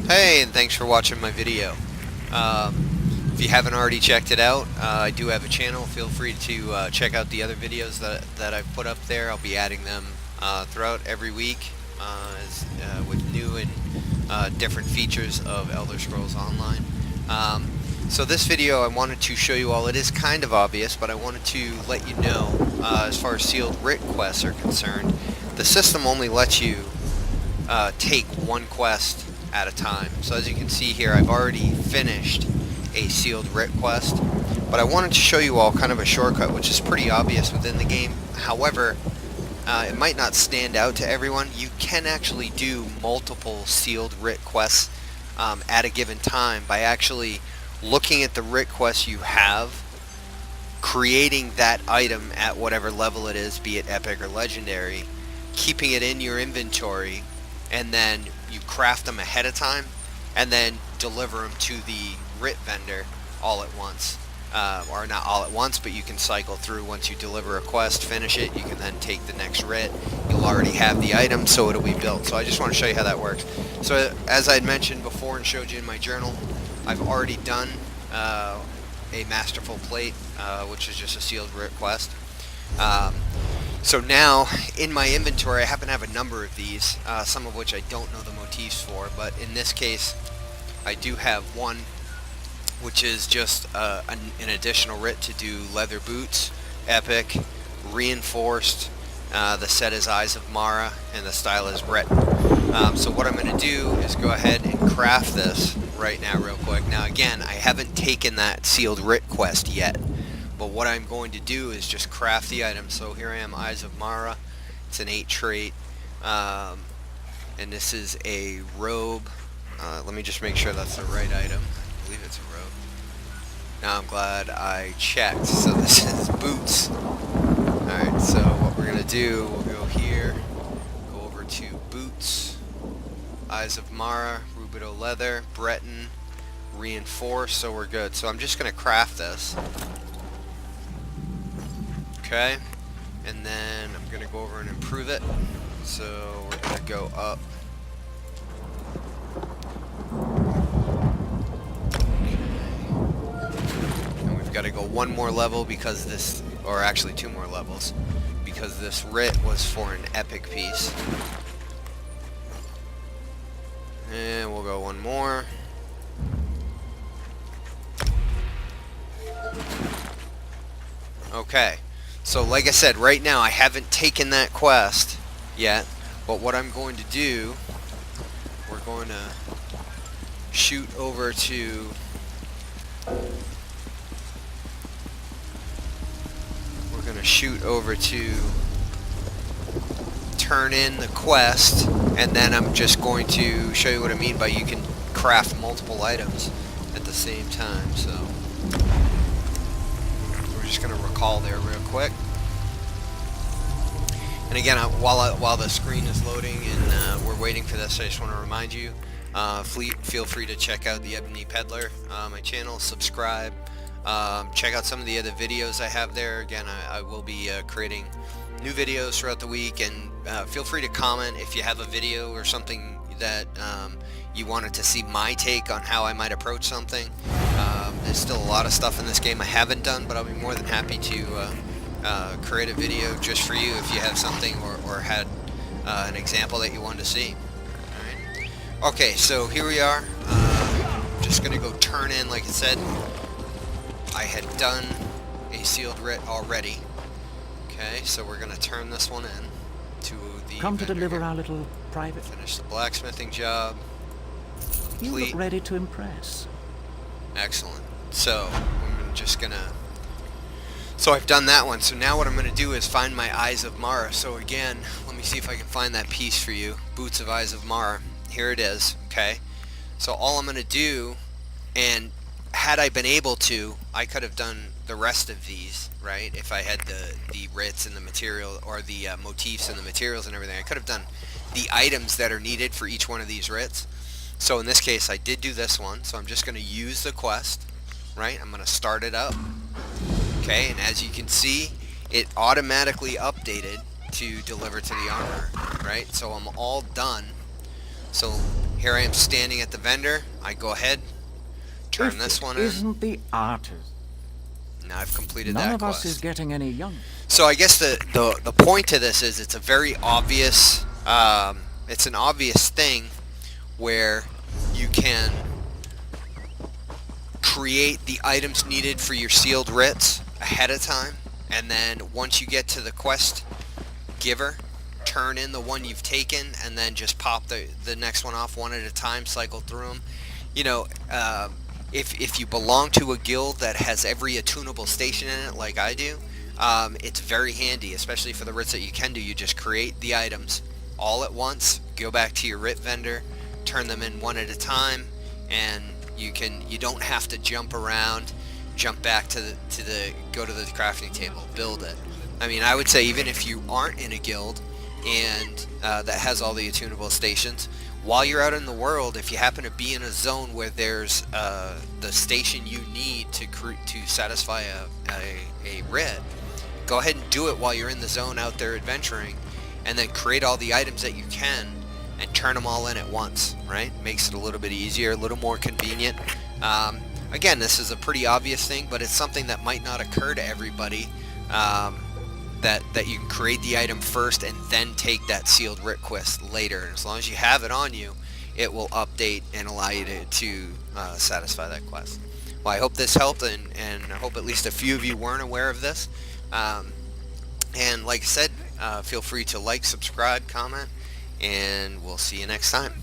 Hey, and thanks for watching my video. If you haven't already checked it out, I do have a channel. Feel free to check out the other videos that I've put up there. I'll be adding them throughout every week with new and different features of Elder Scrolls Online. So this video I wanted to show you all, it is kind of obvious, but I wanted to let you know as far as Sealed Writ quests are concerned, the system only lets you take one quest at a time. So as you can see here, I've already finished a Sealed Writ quest, but I wanted to show you all kind of a shortcut which is pretty obvious within the game. However, it might not stand out to everyone. You can actually do multiple Sealed Writ quests at a given time by actually looking at the Writ quests you have, creating that item at whatever level it is, be it epic or legendary, keeping it in your inventory, and then you craft them ahead of time and then deliver them to the Writ vendor all at once. Or not all at once, but you can cycle through. Once you deliver a quest, finish it, you can then take the next Writ. You'll already have the item, so it'll be built. So I just want to show you how that works. So as I had mentioned before and showed you in my journal, I've already done a Masterful Plate, which is just a Sealed Writ quest. So now, in my inventory, I happen to have a number of these, some of which I don't know the motifs for, but in this case, I do have one, which is just an additional Writ to do leather boots, epic, reinforced. The set is Eyes of Mara, and the style is Brett. So what I'm going to do is go ahead and craft this right now real quick. Now again, I haven't taken that Sealed Writ quest yet. But what I'm going to do is just craft the item. So here I am, Eyes of Mara. It's an 8 trait. And this is a robe. Let me just make sure that's the right item. I believe it's a robe. Now I'm glad I checked. So this is boots. Alright, so what we're going to do, we'll go here, go over to boots, Eyes of Mara, Rubido leather, Breton, reinforced, so we're good. So I'm just going to craft this. Okay, and then I'm going to go over and improve it. So we're going to go up. Okay. And we've got to go one more level because this, or actually 2 more levels, because this Writ was for an epic piece. And we'll go one more. Okay. So like I said, right now I haven't taken that quest yet, but what I'm going to do, we're going to shoot over to turn in the quest, and then I'm just going to show you what I mean by you can craft multiple items at the same time. So we're just going to recall there real quick. And again, while the screen is loading and we're waiting for this, I just want to remind you, feel free to check out the Peddler, my channel, subscribe, check out some of the other videos I have there. Again, I will be creating new videos throughout the week, and feel free to comment if you have a video or something that you wanted to see my take on how I might approach something. There's still a lot of stuff in this game I haven't done, but I'll be more than happy to create a video just for you if you have something or had an example that you wanted to see. Alright. Okay, so here we are. Just going to go turn in, like I said, I had done a Sealed Writ already. Okay, so we're going to turn this one in to the Come to deliver here. our little private... Finish the blacksmithing job. You Complete. look ready to impress. Excellent. So, I'm just going to... So I've done that one. So now what I'm going to do is find my Eyes of Mara. So again, let me see if I can find that piece for you. Boots of Eyes of Mara. Here it is. Okay. So all I'm going to do, and had I been able to, I could have done the rest of these, right? If I had the writs and the material, or the motifs and the materials and everything, I could have done the items that are needed for each one of these writs. So in this case, I did do this one. So I'm just going to use the quest, right? I'm going to start it up. Okay, and as you can see, it automatically updated to deliver to the armor, right? So I'm all done. So Here I am standing at the vendor. I go ahead, turn If this it one in. isn't the artist, Now I've completed none that of us is quest. getting any younger. So I guess the point to this is it's a very obvious, it's an obvious thing where you can create the items needed for your sealed writs ahead of time, and then once you get to the quest giver, turn in the one you've taken, and then just pop the next one off one at a time, cycle through them. You know, if you belong to a guild that has every attunable station in it like I do, it's very handy, especially for the writs that you can do. You just create the items all at once, go back to your writ vendor, turn them in one at a time, and you don't have to jump around, jump back to the go to the crafting table, build it. I mean, I would say even if you aren't in a guild and that has all the attunable stations, while you're out in the world, if you happen to be in a zone where there's the station you need to satisfy a writ, go ahead and do it while you're in the zone out there adventuring, and then create all the items that you can and turn them all in at once, right? Makes it a little bit easier, a little more convenient. Again, this is a pretty obvious thing, but it's something that might not occur to everybody, that you can create the item first and then take that sealed writ quest later. And as long as you have it on you, it will update and allow you to satisfy that quest. Well, I hope this helped, and I hope at least a few of you weren't aware of this. And like I said, feel free to like, subscribe, comment, and we'll see you next time.